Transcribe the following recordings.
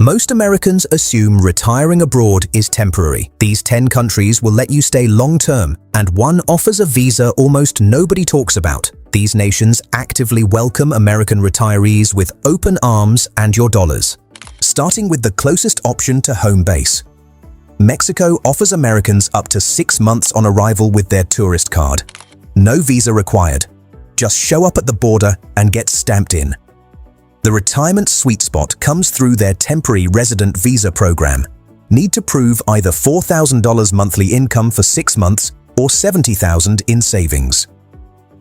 Most Americans assume retiring abroad is temporary. These 10 countries will let you stay long-term, and one offers a visa almost nobody talks about. These nations actively welcome American retirees with open arms and your dollars. Starting with the closest option to home base. Mexico offers Americans up to 6 months on arrival with their tourist card. No visa required. Just show up at the border and get stamped in. The retirement sweet spot comes through their temporary resident visa program. Need to prove either $4,000 monthly income for 6 months or $70,000 in savings.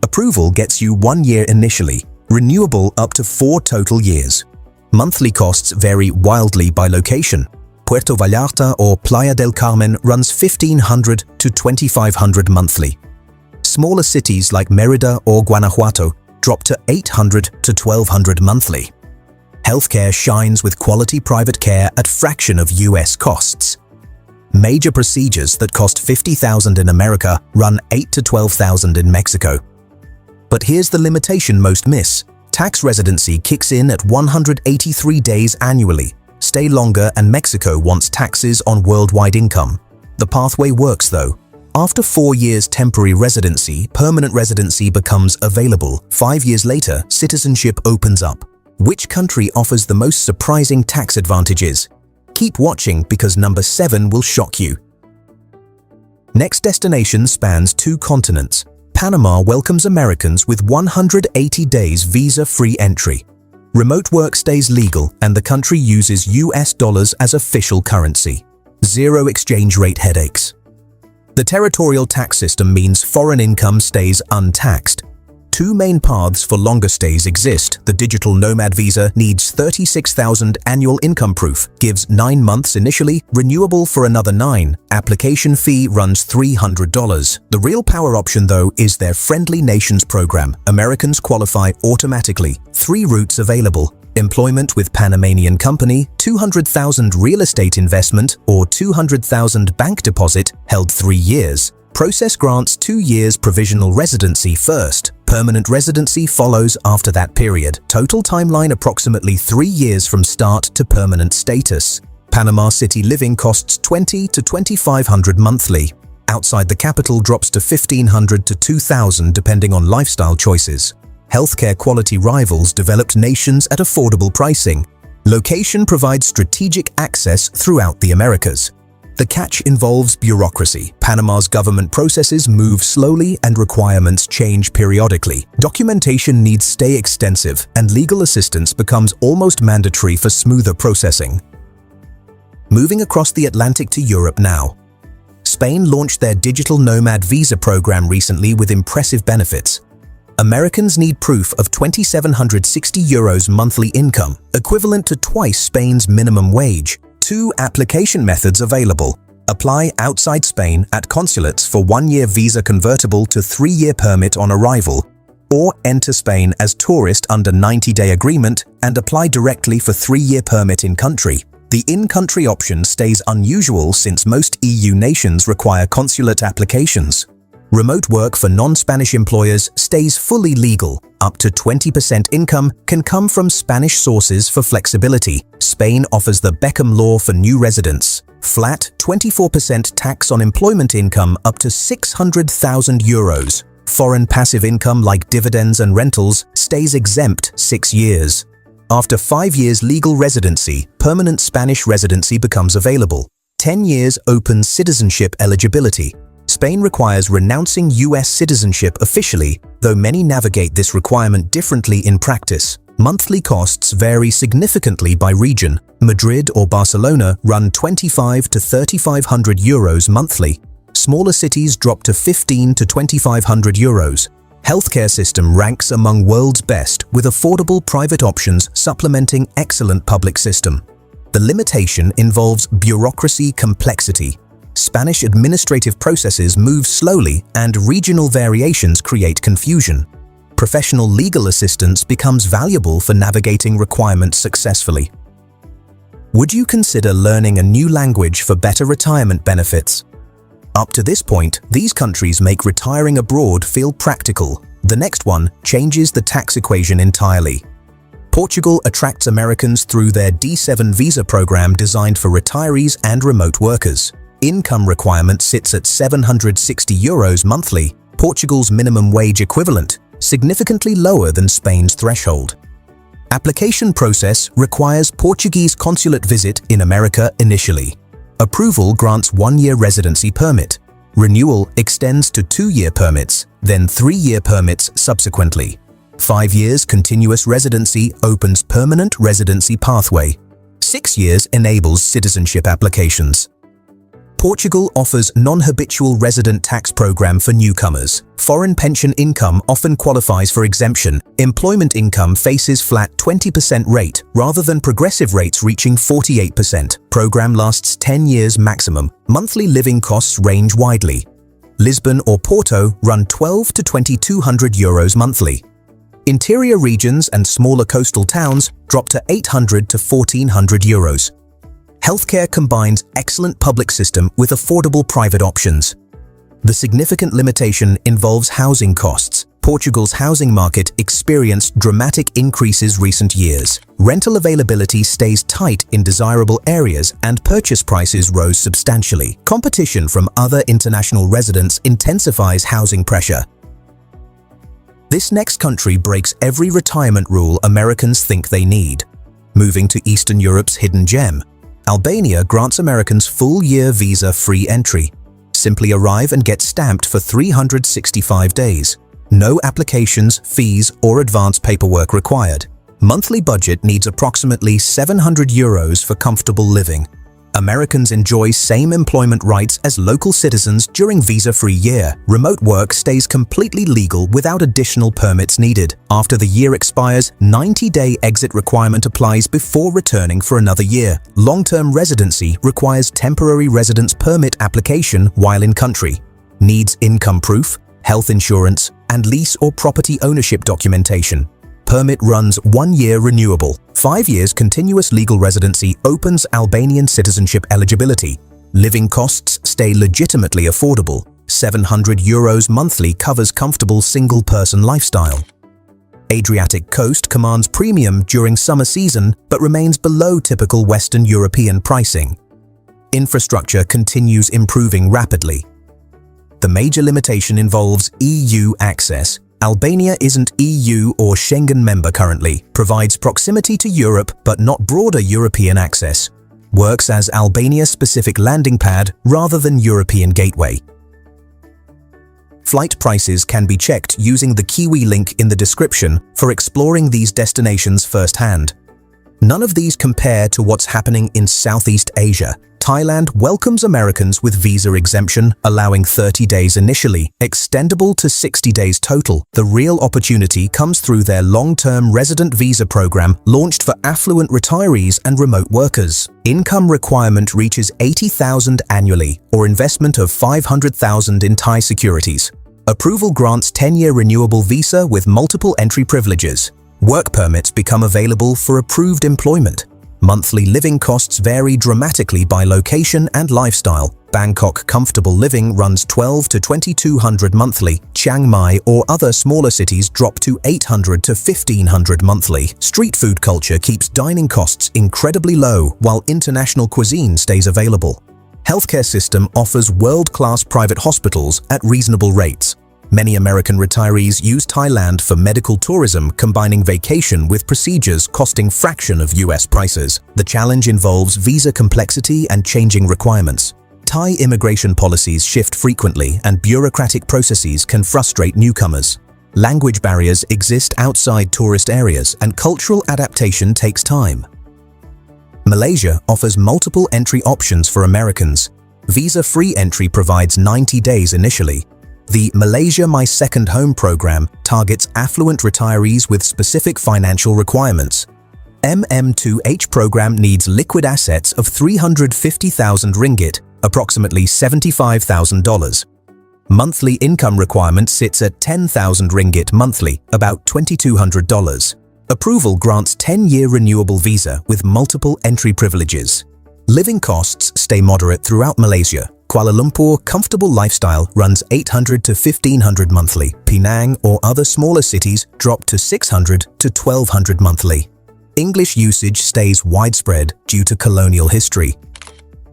Approval gets you 1 year initially, renewable up to 4 total years. Monthly costs vary wildly by location. Puerto Vallarta or Playa del Carmen runs $1,500 to $2,500 monthly. Smaller cities like Mérida or Guanajuato drop to $800 to $1,200 monthly. Healthcare shines with quality private care at fraction of US costs. Major procedures that cost $50,000 in America run $8,000 to $12,000 in Mexico. But here's the limitation most miss. Tax residency kicks in at 183 days annually. Stay longer and Mexico wants taxes on worldwide income. The pathway works though. After 4 years temporary residency, permanent residency becomes available. 5 years later, citizenship opens up. Which country offers the most surprising tax advantages? Keep watching because number 7 will shock you. Next destination spans 2 continents. Panama welcomes Americans with 180 days visa-free entry. Remote work stays legal and the country uses US dollars as official currency. 0 exchange rate headaches. The territorial tax system means foreign income stays untaxed. 2 main paths for longer stays exist. The digital nomad visa needs $36,000 annual income proof, gives 9 months initially, renewable for another 9. Application fee runs $300. The real power option though is their Friendly Nations program. Americans qualify automatically. 3 routes available. Employment with Panamanian company, $200,000 real estate investment or $200,000 bank deposit held 3 years. Process grants 2 years provisional residency first. Permanent residency follows after that period. Total timeline approximately 3 years from start to permanent status. Panama City living costs $2,000 to $2,500 monthly. Outside the capital drops to $1,500 to $2,000 depending on lifestyle choices. Healthcare quality rivals developed nations at affordable pricing. Location provides strategic access throughout the Americas. The catch involves bureaucracy. Panama's government processes move slowly and requirements change periodically. Documentation needs stay extensive and legal assistance becomes almost mandatory for smoother processing. Moving across the Atlantic to Europe now. Spain launched their digital nomad visa program recently with impressive benefits. Americans need proof of €2,760 monthly income, equivalent to twice Spain's minimum wage. 2 application methods available. Apply outside Spain at consulates for 1-year visa convertible to 3-year permit on arrival, or enter Spain as tourist under 90-day agreement and apply directly for 3-year permit in country. The in-country option stays unusual since most EU nations require consulate applications. Remote work for non-Spanish employers stays fully legal. Up to 20% income can come from Spanish sources for flexibility. Spain offers the Beckham law for new residents. Flat 24% tax on employment income up to €600,000. Foreign passive income like dividends and rentals stays exempt 6 years. After 5 years legal residency, permanent Spanish residency becomes available. 10 years opens citizenship eligibility. Spain requires renouncing US citizenship officially, though many navigate this requirement differently in practice. Monthly costs vary significantly by region. Madrid or Barcelona run €2,500 to €3,500 monthly. Smaller cities drop to €1,500 to €2,500. Healthcare system ranks among world's best with affordable private options supplementing excellent public system. The limitation involves bureaucracy complexity. Spanish administrative processes move slowly and regional variations create confusion. Professional legal assistance becomes valuable for navigating requirements successfully. Would you consider learning a new language for better retirement benefits? Up to this point, these countries make retiring abroad feel practical. The next one changes the tax equation entirely. Portugal attracts Americans through their D7 visa program designed for retirees and remote workers. Income requirement sits at €760 monthly, Portugal's minimum wage equivalent, significantly lower than Spain's threshold. Application process requires Portuguese consulate visit in America initially. Approval grants 1-year residency permit. Renewal extends to 2-year permits, then 3-year permits subsequently. 5 years continuous residency opens permanent residency pathway. 6 years enables citizenship applications. Portugal offers non-habitual resident tax program for newcomers. Foreign pension income often qualifies for exemption. Employment income faces flat 20% rate rather than progressive rates reaching 48%. Program lasts 10 years maximum. Monthly living costs range widely. Lisbon or Porto run €1,200 to €2,200 monthly. Interior regions and smaller coastal towns drop to €800 to €1,400. Healthcare combines excellent public system with affordable private options. The significant limitation involves housing costs. Portugal's housing market experienced dramatic increases recent years. Rental availability stays tight in desirable areas and purchase prices rose substantially. Competition from other international residents intensifies housing pressure. This next country breaks every retirement rule Americans think they need. Moving to Eastern Europe's hidden gem, Albania grants Americans full-year visa-free entry. Simply arrive and get stamped for 365 days. No applications, fees, or advance paperwork required. Monthly budget needs approximately €700 for comfortable living. Americans enjoy same employment rights as local citizens during visa-free year. Remote work stays completely legal without additional permits needed. After the year expires, 90-day exit requirement applies before returning for another year. Long-term residency requires temporary residence permit application while in country. Needs income proof, health insurance, and lease or property ownership documentation. Permit runs 1 year renewable. 5 years continuous legal residency opens Albanian citizenship eligibility. Living costs stay legitimately affordable. €700 monthly covers comfortable single-person lifestyle. Adriatic coast commands premium during summer season but remains below typical Western European pricing. Infrastructure continues improving rapidly. The major limitation involves EU access. Albania isn't EU or Schengen member currently, provides proximity to Europe but not broader European access. Works as Albania-specific landing pad rather than European gateway. Flight prices can be checked using the Kiwi link in the description for exploring these destinations firsthand. None of these compare to what's happening in Southeast Asia. Thailand welcomes Americans with visa exemption, allowing 30 days initially, extendable to 60 days total. The real opportunity comes through their long-term resident visa program launched for affluent retirees and remote workers. Income requirement reaches $80,000 annually, or investment of $500,000 in Thai securities. Approval grants 10-year renewable visa with multiple entry privileges. Work permits become available for approved employment. Monthly living costs vary dramatically by location and lifestyle. Bangkok comfortable living runs $1,200 to $2,200 monthly. Chiang Mai or other smaller cities drop to $800 to $1,500 monthly. Street food culture keeps dining costs incredibly low while international cuisine stays available. Healthcare system offers world-class private hospitals at reasonable rates. Many American retirees use Thailand for medical tourism, combining vacation with procedures costing fraction of US prices. The challenge involves visa complexity and changing requirements. Thai immigration policies shift frequently and bureaucratic processes can frustrate newcomers. Language barriers exist outside tourist areas and cultural adaptation takes time. Malaysia offers multiple entry options for Americans. Visa-free entry provides 90 days initially. The Malaysia My Second Home program targets affluent retirees with specific financial requirements. MM2H program needs liquid assets of 350,000 ringgit, approximately $75,000. Monthly income requirement sits at 10,000 ringgit monthly, about $2,200. Approval grants 10-year renewable visa with multiple entry privileges. Living costs stay moderate throughout Malaysia. Kuala Lumpur comfortable lifestyle runs $800 to $1,500 monthly. Penang or other smaller cities drop to $600 to $1,200 monthly. English usage stays widespread due to colonial history.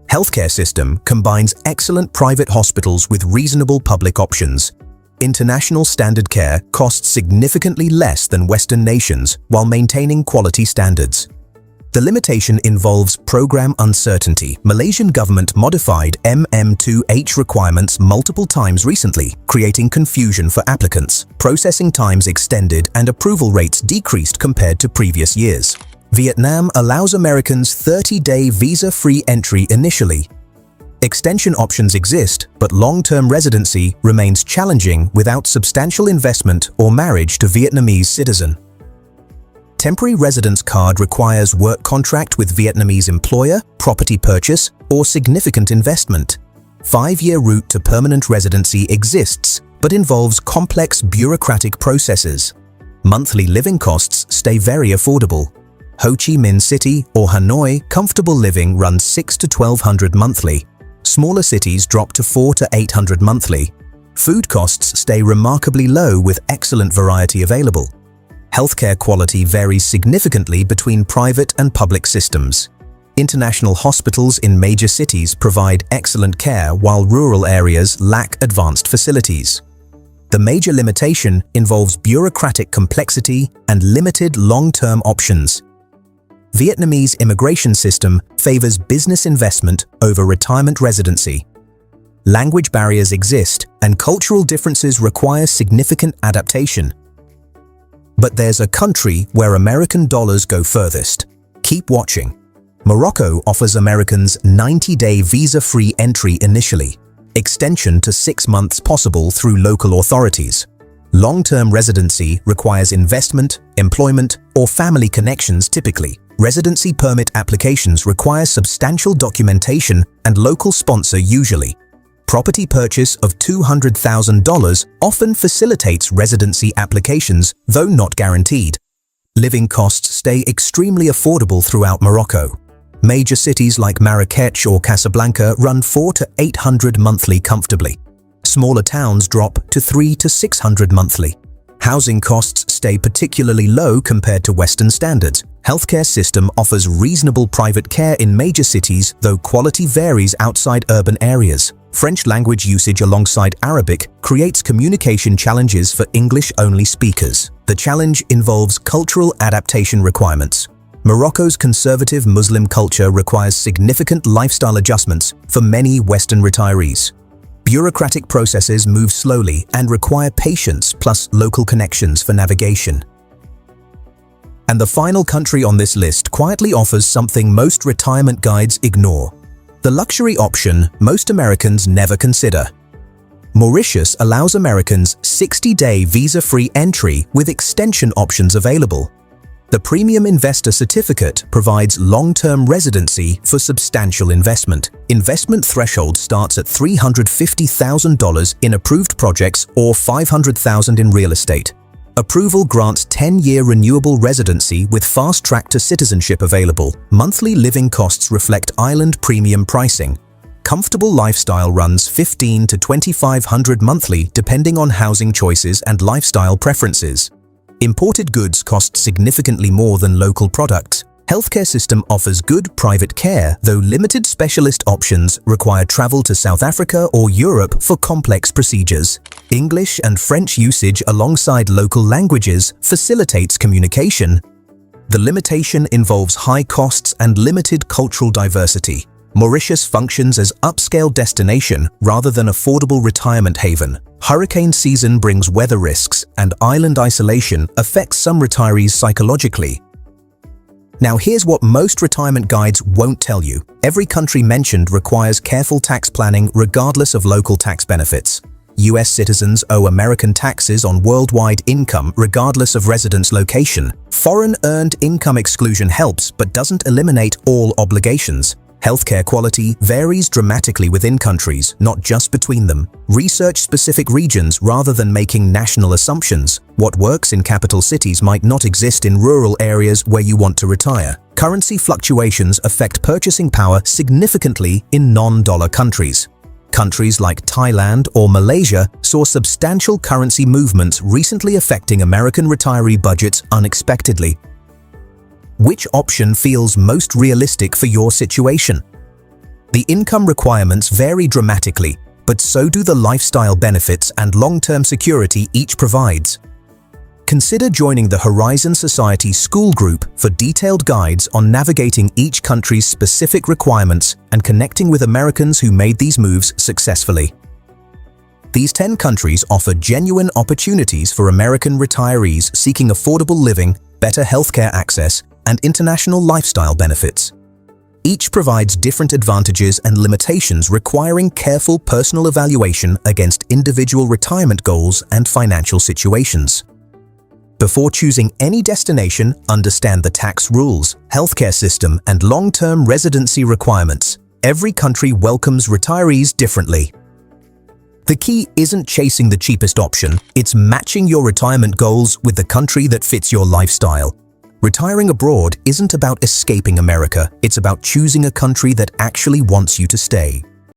Healthcare system combines excellent private hospitals with reasonable public options. International standard care costs significantly less than Western nations while maintaining quality standards. The limitation involves program uncertainty. Malaysian government modified MM2H requirements multiple times recently, creating confusion for applicants. Processing times extended and approval rates decreased compared to previous years. Vietnam allows Americans 30-day visa-free entry initially. Extension options exist, but long-term residency remains challenging without substantial investment or marriage to Vietnamese citizen. Temporary residence card requires work contract with Vietnamese employer, property purchase, or significant investment. 5-year route to permanent residency exists, but involves complex bureaucratic processes. Monthly living costs stay very affordable. Ho Chi Minh City or Hanoi, comfortable living runs $600 to $1,200 monthly. Smaller cities drop to $400 to $800 monthly. Food costs stay remarkably low with excellent variety available. Healthcare quality varies significantly between private and public systems. International hospitals in major cities provide excellent care while rural areas lack advanced facilities. The major limitation involves bureaucratic complexity and limited long-term options. Vietnamese immigration system favors business investment over retirement residency. Language barriers exist and cultural differences require significant adaptation. But there's a country where American dollars go furthest. Keep watching. Morocco offers Americans 90-day visa-free entry initially. Extension to 6 months possible through local authorities. Long-term residency requires investment, employment, or family connections typically. Residency permit applications require substantial documentation and local sponsor usually. Property purchase of $200,000 often facilitates residency applications, though not guaranteed. Living costs stay extremely affordable throughout Morocco. Major cities like Marrakech or Casablanca run $400 to $800 monthly comfortably. Smaller towns drop to $300 to $600 monthly. Housing costs stay particularly low compared to Western standards. Healthcare system offers reasonable private care in major cities, though quality varies outside urban areas. French language usage alongside Arabic creates communication challenges for English-only speakers. The challenge involves cultural adaptation requirements. Morocco's conservative Muslim culture requires significant lifestyle adjustments for many Western retirees. Bureaucratic processes move slowly and require patience plus local connections for navigation. And the final country on this list quietly offers something most retirement guides ignore. The luxury option most Americans never consider. Mauritius allows Americans 60-day visa-free entry with extension options available. The Premium Investor Certificate provides long-term residency for substantial investment. Investment threshold starts at $350,000 in approved projects or $500,000 in real estate. Approval grants 10-year renewable residency with fast track to citizenship available. Monthly living costs reflect island premium pricing. Comfortable lifestyle runs $1,500 to $2,500 monthly depending on housing choices and lifestyle preferences. Imported goods cost significantly more than local products. Healthcare system offers good private care, though limited specialist options require travel to South Africa or Europe for complex procedures. English and French usage alongside local languages facilitates communication. The limitation involves high costs and limited cultural diversity. Mauritius functions as upscale destination rather than affordable retirement haven. Hurricane season brings weather risks, and island isolation affects some retirees psychologically. Now here's what most retirement guides won't tell you. Every country mentioned requires careful tax planning regardless of local tax benefits. US citizens owe American taxes on worldwide income regardless of residence location. Foreign earned income exclusion helps but doesn't eliminate all obligations. Healthcare quality varies dramatically within countries, not just between them. Research specific regions rather than making national assumptions. What works in capital cities might not exist in rural areas where you want to retire. Currency fluctuations affect purchasing power significantly in non-dollar countries. Countries like Thailand or Malaysia saw substantial currency movements recently affecting American retiree budgets unexpectedly. Which option feels most realistic for your situation? The income requirements vary dramatically, but so do the lifestyle benefits and long-term security each provides. Consider joining the Horizon Society School Group for detailed guides on navigating each country's specific requirements and connecting with Americans who made these moves successfully. These 10 countries offer genuine opportunities for American retirees seeking affordable living, better healthcare access, and international lifestyle benefits. Each provides different advantages and limitations requiring careful personal evaluation against individual retirement goals and financial situations. Before choosing any destination, understand the tax rules, healthcare system, and long-term residency requirements. Every country welcomes retirees differently. The key isn't chasing the cheapest option, it's matching your retirement goals with the country that fits your lifestyle. Retiring abroad isn't about escaping America, it's about choosing a country that actually wants you to stay.